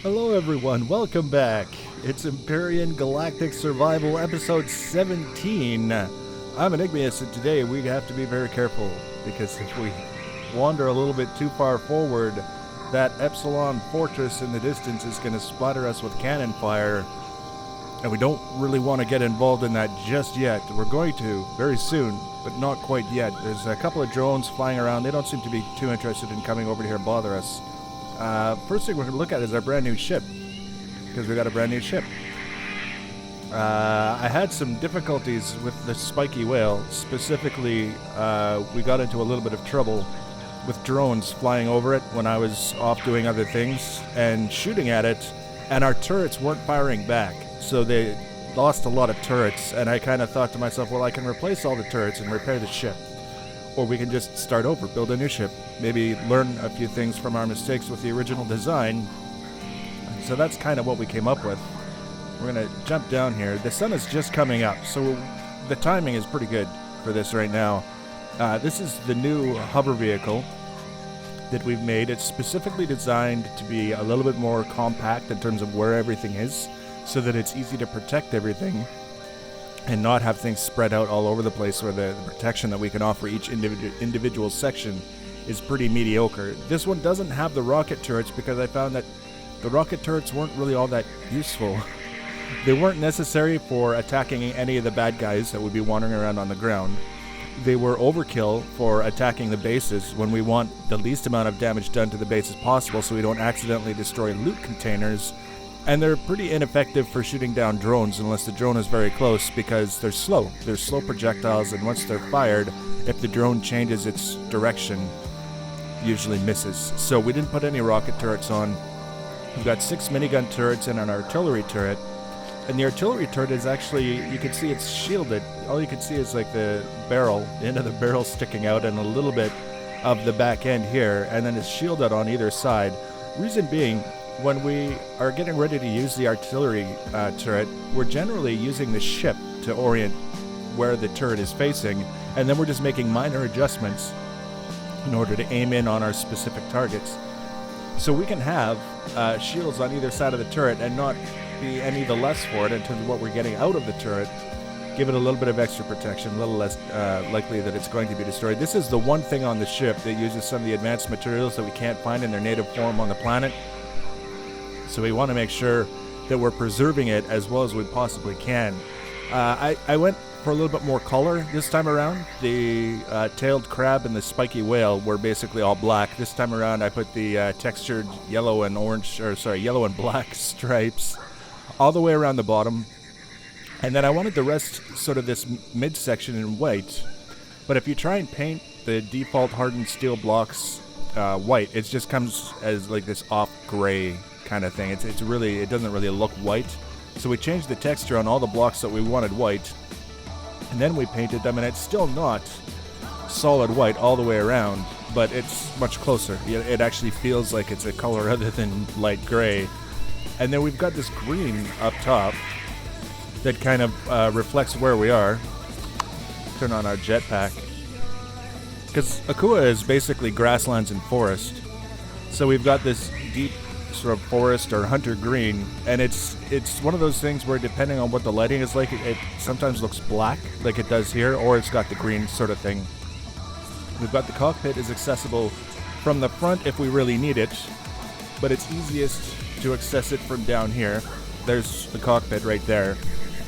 Hello everyone, welcome back. It's Empyrion Galactic Survival episode 17. I'm Enigmius, and today we have to be very careful because if we wander a little bit too far forward, that Epsilon fortress in the distance is going to splatter us with cannon fire, and we don't really want to get involved in that just yet. We're going to very soon, but not quite yet. There's a couple of drones flying around. They don't seem to be too interested in coming over here and bother us. First thing we're going to look at is our brand new ship, because we got a brand new ship. I had some difficulties with the spiky whale. Specifically, we got into a little bit of trouble with drones flying over it when I was off doing other things and shooting at it, and our turrets weren't firing back. So they lost a lot of turrets, and I kind of thought to myself, well, I can replace all the turrets and repair the ship. Or we can just start over, build a new ship, maybe learn a few things from our mistakes with the original design. So that's kind of what we came up with. We're going to jump down here. The sun is just coming up, so the timing is pretty good for this right now. This is the new hover vehicle that we've made. It's specifically designed to be a little bit more compact in terms of where everything is, so that it's easy to protect everything and not have things spread out all over the place, where the protection that we can offer each individual section is pretty mediocre. This one doesn't have the rocket turrets because I found that the rocket turrets weren't really all that useful. They weren't necessary for attacking any of the bad guys that would be wandering around on the ground. They were overkill for attacking the bases when we want the least amount of damage done to the base as possible so we don't accidentally destroy loot containers. And they're pretty ineffective for shooting down drones unless the drone is very close, because they're slow. They're slow projectiles, and once they're fired, if the drone changes its direction, usually misses. So we didn't put any rocket turrets on. We've got 6 minigun turrets and an artillery turret. And the artillery turret is actually, you can see it's shielded. All you can see is like the barrel, the end of the barrel sticking out, and a little bit of the back end here, and then it's shielded on either side. Reason being, when we are getting ready to use the artillery turret, we're generally using the ship to orient where the turret is facing, and then we're just making minor adjustments in order to aim in on our specific targets. So we can have shields on either side of the turret and not be any the less for it in terms of what we're getting out of the turret. Give it a little bit of extra protection, a little less likely that it's going to be destroyed. This is the one thing on the ship that uses some of the advanced materials that we can't find in their native form on the planet. So we want to make sure that we're preserving it as well as we possibly can. I went for a little bit more color this time around. The tailed crab and the spiky whale were basically all black. This time around I put the textured yellow and black stripes all the way around the bottom. And then I wanted the rest, sort of this midsection, in white. But if you try and paint the default hardened steel blocks white, it just comes as like this off gray kind of thing. It doesn't really look white. So we changed the texture on all the blocks that we wanted white, and then we painted them, and it's still not solid white all the way around, but it's much closer. It actually feels like it's a color other than light gray. And then we've got this green up top that kind of reflects where we are. Turn on our jetpack, because Akua is basically grasslands and forest. So we've got this deep sort of forest or hunter green, and it's one of those things where, depending on what the lighting is like, it sometimes looks black like it does here, or it's got the green sort of thing. We've got the cockpit is accessible from the front if we really need it, but it's easiest to access it from down here. There's the cockpit right there,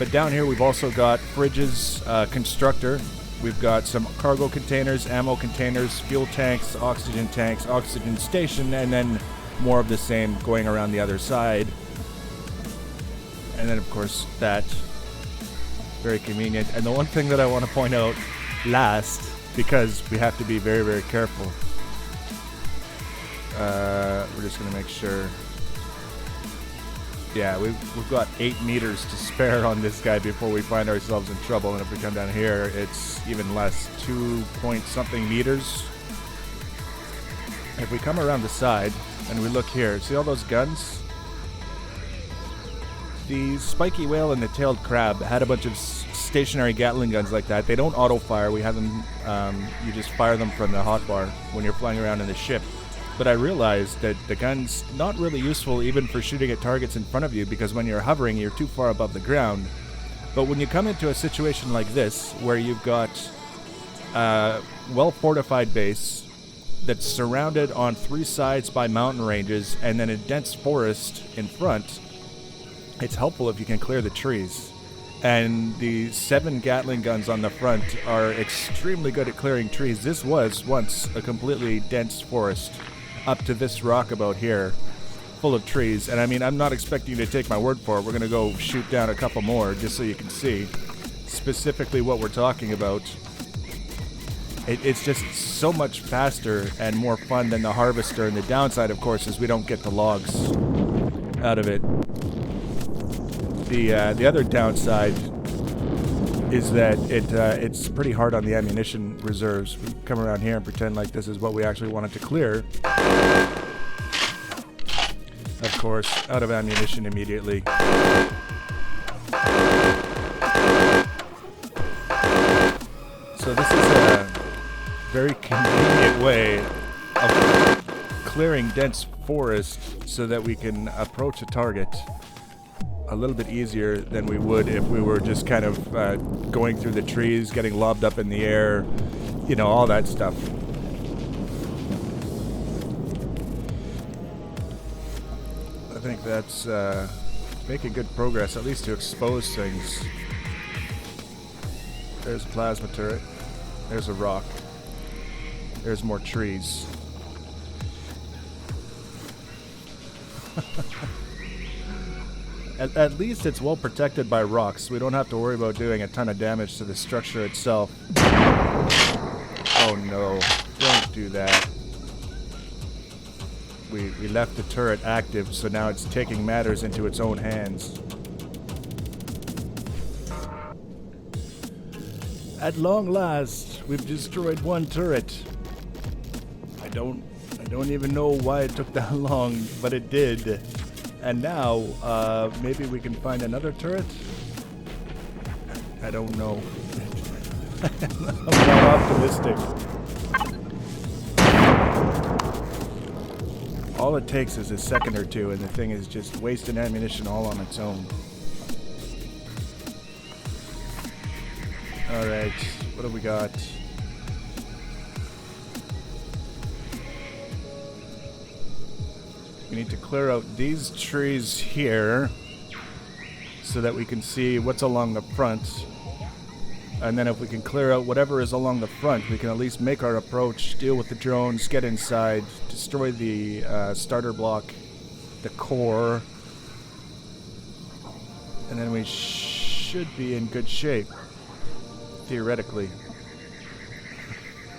but down here we've also got fridges, constructor. We've got some cargo containers, ammo containers, fuel tanks, oxygen station, and then more of the same going around the other side. And then, of course, that. Very convenient. And the one thing that I want to point out last, because we have to be very, very careful. We're just going to make sure. Yeah, we've got 8 meters to spare on this guy before we find ourselves in trouble. And if we come down here, it's even less, 2 point something meters. If we come around the side and we look here, see all those guns? The spiky whale and the tailed crab had a bunch of stationary Gatling guns like that. They don't auto-fire. We have them, you just fire them from the hotbar when you're flying around in the ship. but I realized that the gun's not really useful even for shooting at targets in front of you, because when you're hovering, you're too far above the ground. But when you come into a situation like this, where you've got a well-fortified base that's surrounded on 3 sides by mountain ranges and then a dense forest in front, it's helpful if you can clear the trees. And the 7 Gatling guns on the front are extremely good at clearing trees. This was once a completely dense forest up to this rock about here, full of trees. And I mean, I'm not expecting you to take my word for it. We're going to go shoot down a couple more just so you can see specifically what we're talking about. It's just so much faster and more fun than the harvester. And the downside, of course, is we don't get the logs out of it. The other downside is that it's pretty hard on the ammunition reserves. We come around here and pretend like this is what we actually wanted to clear. Of course, out of ammunition immediately. So this is a very convenient way of clearing dense forest so that we can approach a target a little bit easier than we would if we were just kind of going through the trees, getting lobbed up in the air, you know, all that stuff. I think that's making good progress, at least to expose things. There's a plasma turret. There's a rock. There's more trees. At least it's well protected by rocks. We don't have to worry about doing a ton of damage to the structure itself. Oh no, don't do that. We left the turret active, so now it's taking matters into its own hands. At long last, we've destroyed 1 turret. I don't even know why it took that long, but it did. And now, maybe we can find another turret? I don't know. I'm not optimistic. All it takes is a second or two, and the thing is just wasting ammunition all on its own. Alright, what have we got? We need to clear out these trees here so that we can see what's along the front. And then if we can clear out whatever is along the front, we can at least make our approach, deal with the drones, get inside, destroy the starter block, the core, and then we should be in good shape, theoretically.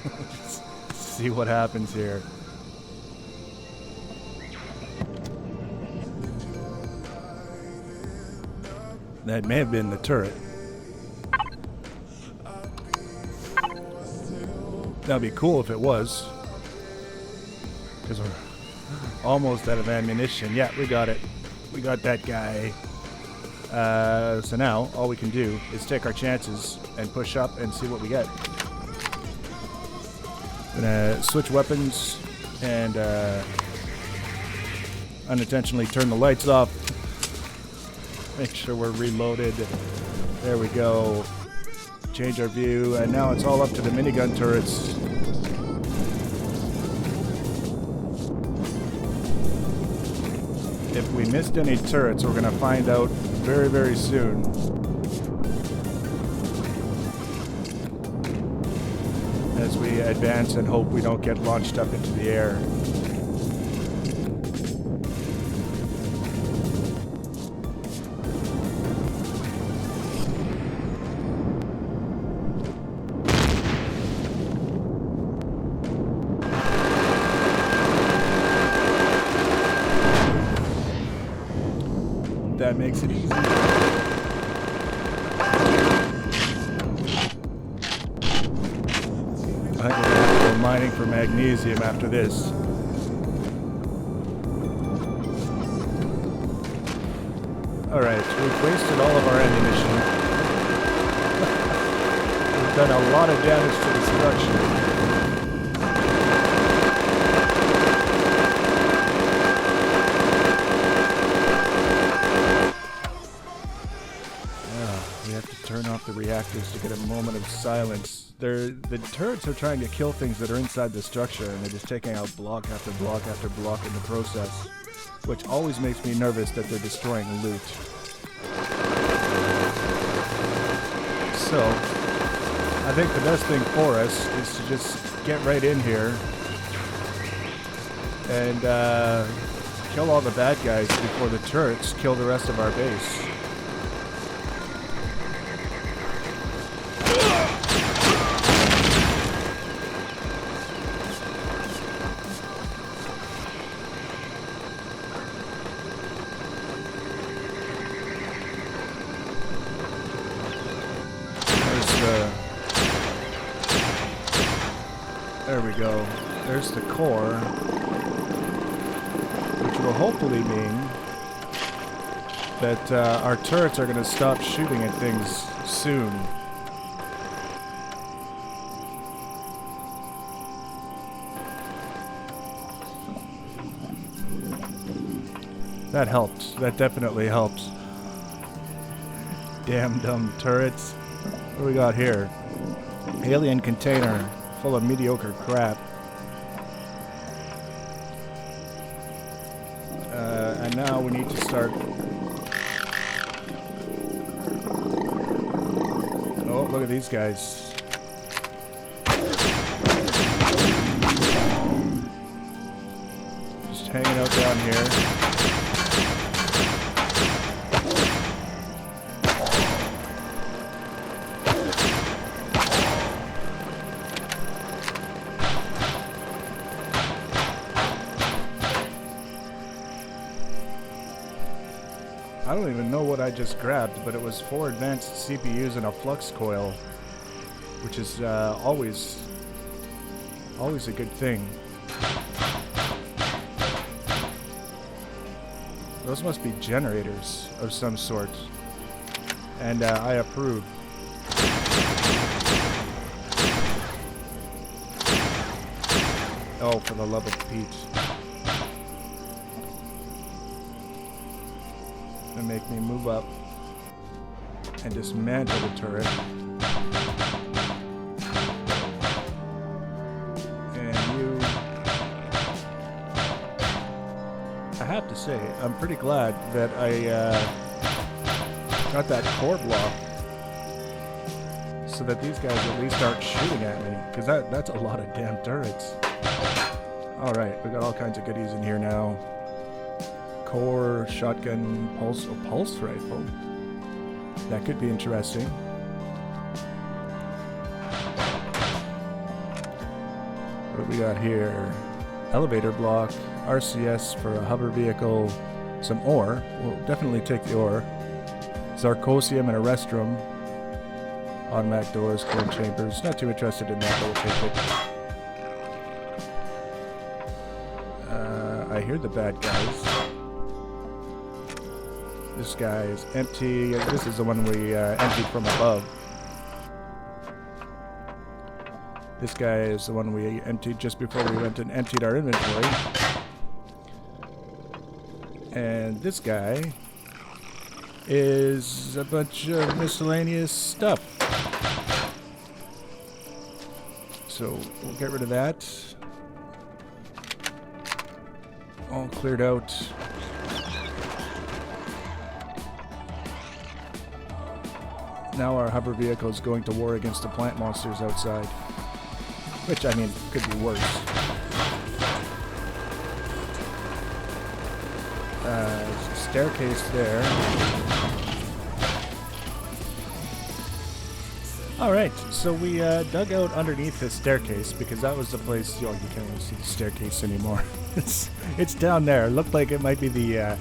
Let's see what happens here. That may have been the turret. That'd be cool if it was. Because we're almost out of ammunition. Yeah, we got it. We got that guy. So now, all we can do is take our chances and push up and see what we get. Gonna switch weapons and unintentionally turn the lights off. Make sure we're reloaded. There we go. Change our view, and now it's all up to the minigun turrets. If we missed any turrets, we're going to find out very, very soon. As we advance and hope we don't get launched up into the air. That makes it easy. I think we're going to go mining for magnesium after this. Alright, we've wasted all of our ammunition. We've done a lot of damage to the structure. reactors to get a moment of silence. The turrets are trying to kill things that are inside the structure, and they're just taking out block after block after block in the process, which always makes me nervous that they're destroying loot. So, I think the best thing for us is to just get right in here and kill all the bad guys before the turrets kill the rest of our base. There we go. There's the core, which will hopefully mean that our turrets are going to stop shooting at things soon. That helped. That definitely helps. Damn dumb turrets. What do we got here? Alien container full of mediocre crap. And now we need to start... Oh, look at these guys. Just hanging out down here. I don't even know what I just grabbed, but it was 4 advanced CPUs and a flux coil, which is always a good thing. Those must be generators of some sort, and I approve. Oh, for the love of Pete. And make me move up and dismantle the turret. And you... I have to say, I'm pretty glad that I got that core block so that these guys at least aren't shooting at me, because that's a lot of damn turrets. Alright, we got all kinds of goodies in here now. Core, shotgun, pulse rifle. That could be interesting. What do we got here? Elevator block, RCS for a hover vehicle, some ore. We'll definitely take the ore. Zarcosium and a restroom. Automatic doors, cooling chambers. Not too interested in that, but we'll take it. I hear the bad guys. This guy is empty. This is the one we emptied from above. This guy is the one we emptied just before we went and emptied our inventory. And this guy is a bunch of miscellaneous stuff. So we'll get rid of that. All cleared out. Now our hover vehicle is going to war against the plant monsters outside. Which, I mean, could be worse. Staircase there. Alright, so we dug out underneath the staircase because that was the place... Oh, you can't really see the staircase anymore. It's down there. It looked like it might be the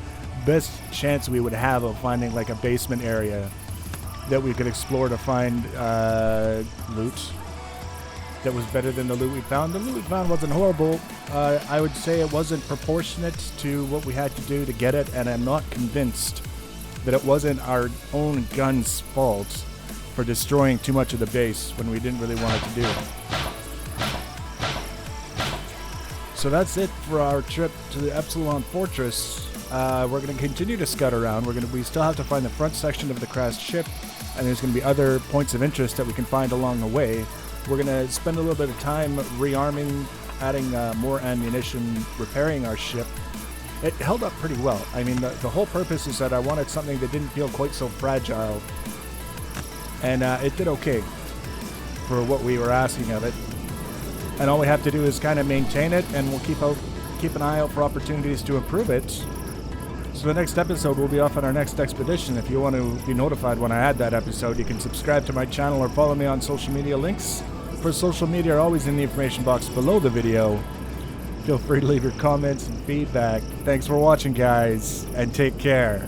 best chance we would have of finding like a basement area that we could explore to find loot that was better than the loot we found. The loot we found wasn't horrible. I would say it wasn't proportionate to what we had to do to get it, and I'm not convinced that it wasn't our own gun's fault for destroying too much of the base when we didn't really want it to do it. So that's it for our trip to the Epsilon Fortress. We're going to continue to scout around. We still have to find the front section of the crashed ship. and there's going to be other points of interest that we can find along the way. We're going to spend a little bit of time rearming, adding more ammunition, repairing our ship. It held up pretty well. I mean, the whole purpose is that I wanted something that didn't feel quite so fragile, and it did okay for what we were asking of it. And all we have to do is kind of maintain it, and we'll keep an eye out for opportunities to improve it. So the next episode, we'll be off on our next expedition. If you want to be notified when I add that episode, you can subscribe to my channel or follow me on social media. Links for social media are always in the information box below the video. Feel free to leave your comments and feedback. Thanks for watching, guys, and take care.